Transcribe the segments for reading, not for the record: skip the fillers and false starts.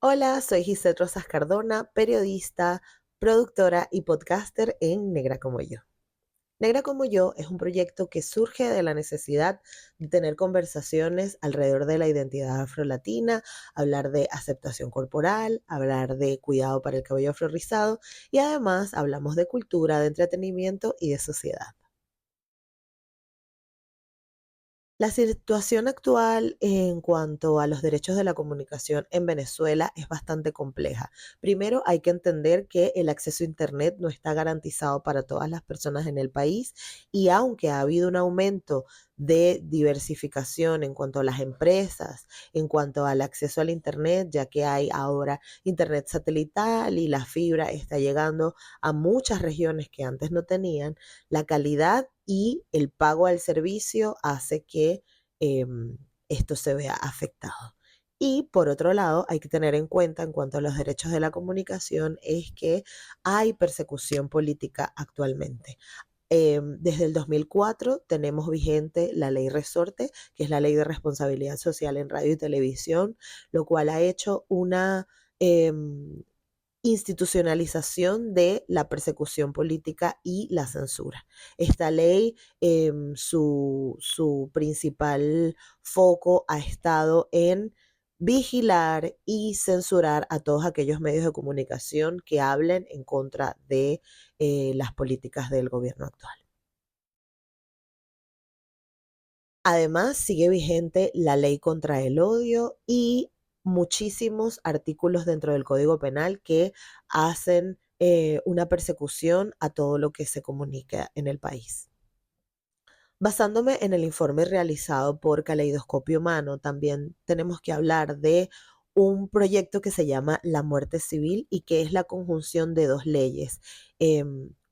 Hola, soy Gisette Rosas Cardona, periodista, productora y podcaster en Negra como yo. Negra como yo es un proyecto que surge de la necesidad de tener conversaciones alrededor de la identidad afrolatina, hablar de aceptación corporal, hablar de cuidado para el cabello afro rizado y además hablamos de cultura, de entretenimiento y de sociedad. La situación actual en cuanto a los derechos de la comunicación en Venezuela es bastante compleja. Primero, hay que entender que el acceso a Internet no está garantizado para todas las personas en el país y aunque ha habido un aumento de diversificación en cuanto a las empresas, en cuanto al acceso al Internet, ya que hay ahora Internet satelital y la fibra está llegando a muchas regiones que antes no tenían, la calidad y el pago al servicio hace que eh, esto se vea afectado. Y por otro lado, hay que tener en cuenta en cuanto a los derechos de la comunicación es que hay persecución política actualmente. Desde el 2004 tenemos vigente la ley Resorte, que es la ley de responsabilidad social en radio y televisión, lo cual ha hecho una institucionalización de la persecución política y la censura. Esta ley, su principal foco ha estado en vigilar y censurar a todos aquellos medios de comunicación que hablen en contra de las políticas del gobierno actual. Además, sigue vigente la ley contra el odio y muchísimos artículos dentro del Código Penal que hacen una persecución a todo lo que se comunica en el país. Basándome en el informe realizado por Caleidoscopio Humano, también tenemos que hablar de un proyecto que se llama La Muerte Civil y que es la conjunción de dos leyes.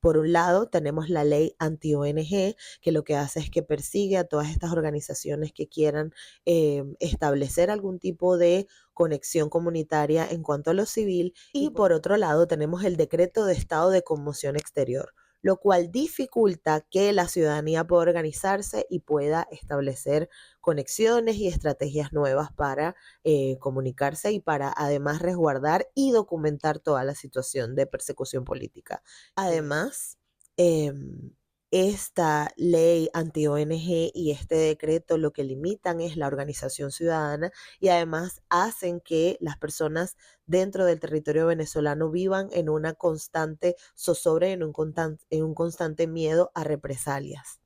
Por un lado, tenemos la ley anti-ONG, que lo que hace es que persigue a todas estas organizaciones que quieran establecer algún tipo de conexión comunitaria en cuanto a lo civil. Y por otro lado, tenemos el decreto de estado de conmoción exterior, lo cual dificulta que la ciudadanía pueda organizarse y pueda establecer conexiones y estrategias nuevas para comunicarse y para además resguardar y documentar toda la situación de persecución política. Además, eh, esta ley anti-ONG y este decreto lo que limitan es la organización ciudadana y además hacen que las personas dentro del territorio venezolano vivan en una constante zozobra y en un constante miedo a represalias.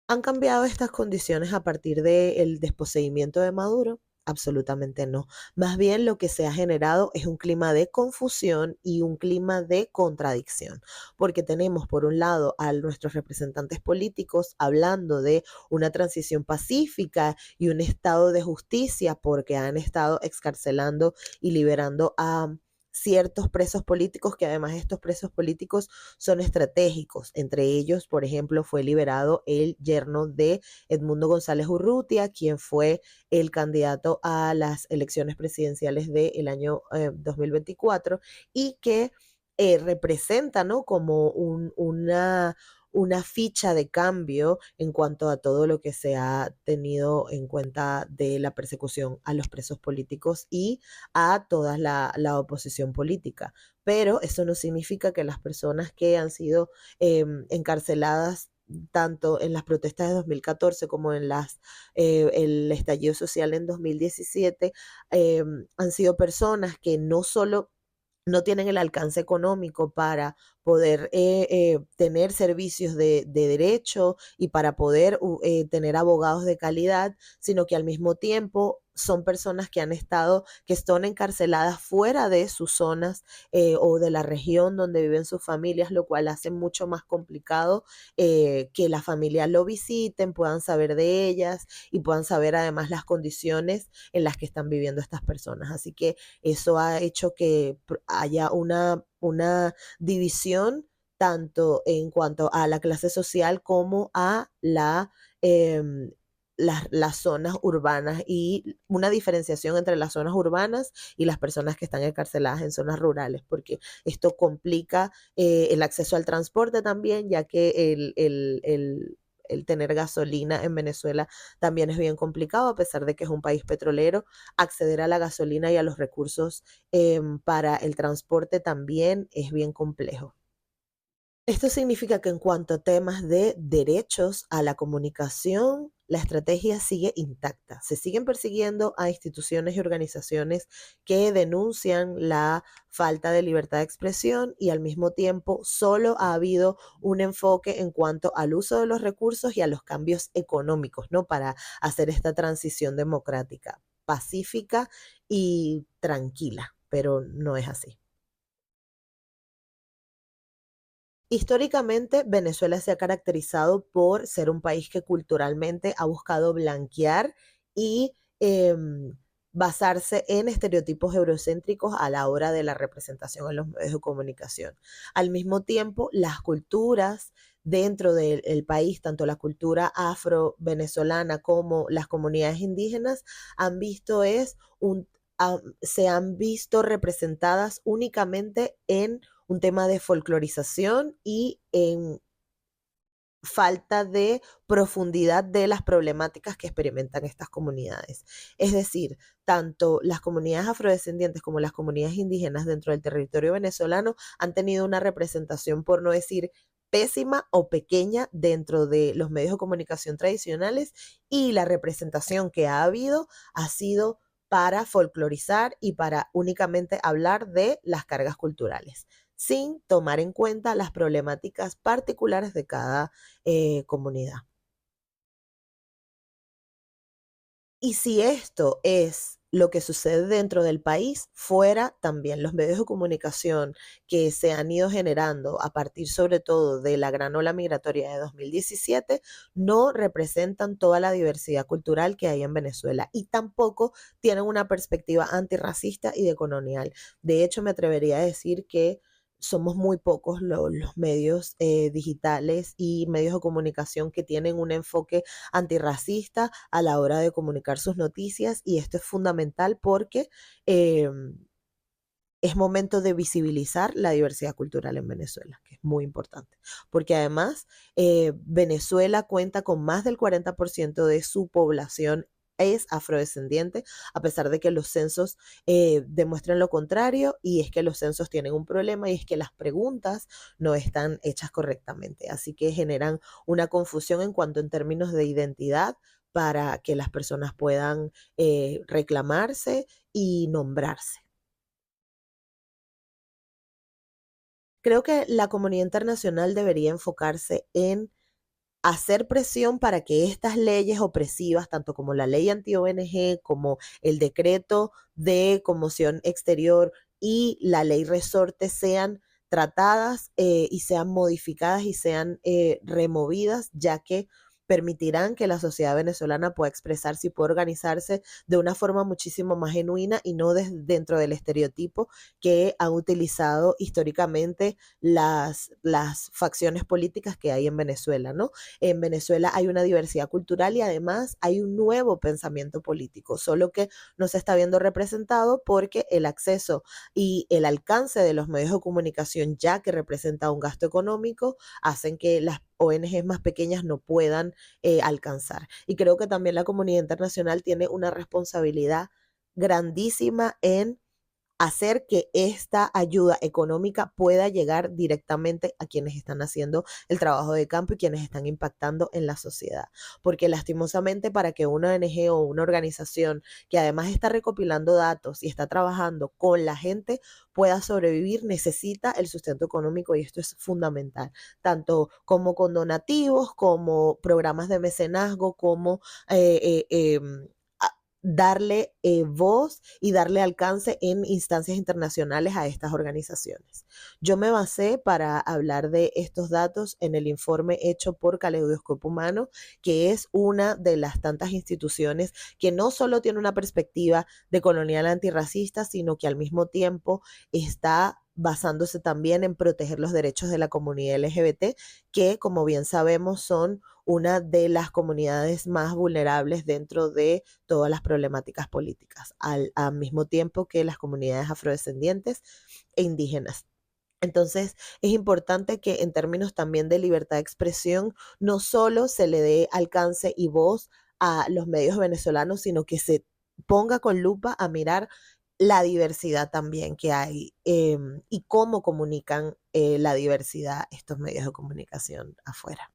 ¿Han cambiado estas condiciones a partir del desposeimiento de Maduro? Absolutamente no. Más bien lo que se ha generado es un clima de confusión y un clima de contradicción, porque tenemos por un lado a nuestros representantes políticos hablando de una transición pacífica y un estado de justicia porque han estado excarcelando y liberando a ciertos presos políticos, que además estos presos políticos son estratégicos. Entre ellos, por ejemplo, fue liberado el yerno de Edmundo González Urrutia, quien fue el candidato a las elecciones presidenciales del año 2024 y que representa, ¿no?, como una ficha de cambio en cuanto a todo lo que se ha tenido en cuenta de la persecución a los presos políticos y a toda la oposición política. Pero eso no significa que las personas que han sido encarceladas tanto en las protestas de 2014 como en el estallido social en 2017, han sido personas que no solo no tienen el alcance económico para poder tener servicios de derecho y para poder tener abogados de calidad, sino que al mismo tiempo son personas que han estado, que están encarceladas fuera de sus zonas o de la región donde viven sus familias, lo cual hace mucho más complicado que las familias lo visiten, puedan saber de ellas y puedan saber además las condiciones en las que están viviendo estas personas. Así que eso ha hecho que haya una división tanto en cuanto a la clase social como a eh, las zonas urbanas y una diferenciación entre las zonas urbanas y las personas que están encarceladas en zonas rurales, porque esto complica el acceso al transporte también, ya que el tener gasolina en Venezuela también es bien complicado, a pesar de que es un país petrolero. Acceder a la gasolina y a los recursos para el transporte también es bien complejo. Esto significa que en cuanto a temas de derechos a la comunicación, la estrategia sigue intacta. Se siguen persiguiendo a instituciones y organizaciones que denuncian la falta de libertad de expresión y al mismo tiempo solo ha habido un enfoque en cuanto al uso de los recursos y a los cambios económicos, ¿no? Para hacer esta transición democrática, pacífica y tranquila, pero no es así. Históricamente, Venezuela se ha caracterizado por ser un país que culturalmente ha buscado blanquear y basarse en estereotipos eurocéntricos a la hora de la representación en los medios de comunicación. Al mismo tiempo, las culturas dentro del país, tanto la cultura afro-venezolana como las comunidades indígenas, han visto es un, se han visto representadas únicamente en un tema de folclorización y en falta de profundidad de las problemáticas que experimentan estas comunidades. Es decir, tanto las comunidades afrodescendientes como las comunidades indígenas dentro del territorio venezolano han tenido una representación, por no decir pésima o pequeña, dentro de los medios de comunicación tradicionales, y la representación que ha habido ha sido para folclorizar y para únicamente hablar de las cargas culturales, sin tomar en cuenta las problemáticas particulares de cada comunidad. Y si esto es lo que sucede dentro del país, fuera también los medios de comunicación que se han ido generando a partir sobre todo de la gran ola migratoria de 2017, no representan toda la diversidad cultural que hay en Venezuela y tampoco tienen una perspectiva antirracista y decolonial. De hecho, me atrevería a decir que somos muy pocos los medios digitales y medios de comunicación que tienen un enfoque antirracista a la hora de comunicar sus noticias, y esto es fundamental porque eh, es momento de visibilizar la diversidad cultural en Venezuela, que es muy importante, porque además Venezuela cuenta con más del 40% de su población es afrodescendiente, a pesar de que los censos demuestran lo contrario, y es que los censos tienen un problema, y es que las preguntas no están hechas correctamente, así que generan una confusión en cuanto en términos de identidad para que las personas puedan reclamarse y nombrarse. Creo que la comunidad internacional debería enfocarse en hacer presión para que estas leyes opresivas, tanto como la ley anti-ONG, como el decreto de conmoción exterior y la ley resorte, sean tratadas y sean modificadas y sean removidas, ya que permitirán que la sociedad venezolana pueda expresarse y pueda organizarse de una forma muchísimo más genuina y no dentro del estereotipo que han utilizado históricamente las facciones políticas que hay en Venezuela, ¿no? En Venezuela hay una diversidad cultural y además hay un nuevo pensamiento político, solo que no se está viendo representado porque el acceso y el alcance de los medios de comunicación, ya que representa un gasto económico, hacen que las ONGs más pequeñas no puedan alcanzar. Y creo que también la comunidad internacional tiene una responsabilidad grandísima en hacer que esta ayuda económica pueda llegar directamente a quienes están haciendo el trabajo de campo y quienes están impactando en la sociedad. Porque lastimosamente, para que una ONG o una organización que además está recopilando datos y está trabajando con la gente pueda sobrevivir, necesita el sustento económico, y esto es fundamental, tanto como con donativos, como programas de mecenazgo, como darle voz y darle alcance en instancias internacionales a estas organizaciones. Yo me basé para hablar de estos datos en el informe hecho por Caleidoscopio Humano, que es una de las tantas instituciones que no solo tiene una perspectiva de colonial antirracista, sino que al mismo tiempo está basándose también en proteger los derechos de la comunidad LGBT, que como bien sabemos son una de las comunidades más vulnerables dentro de todas las problemáticas políticas, al mismo tiempo que las comunidades afrodescendientes e indígenas. Entonces, es importante que en términos también de libertad de expresión, no solo se le dé alcance y voz a los medios venezolanos, sino que se ponga con lupa a mirar la diversidad también que hay y cómo comunican la diversidad estos medios de comunicación afuera.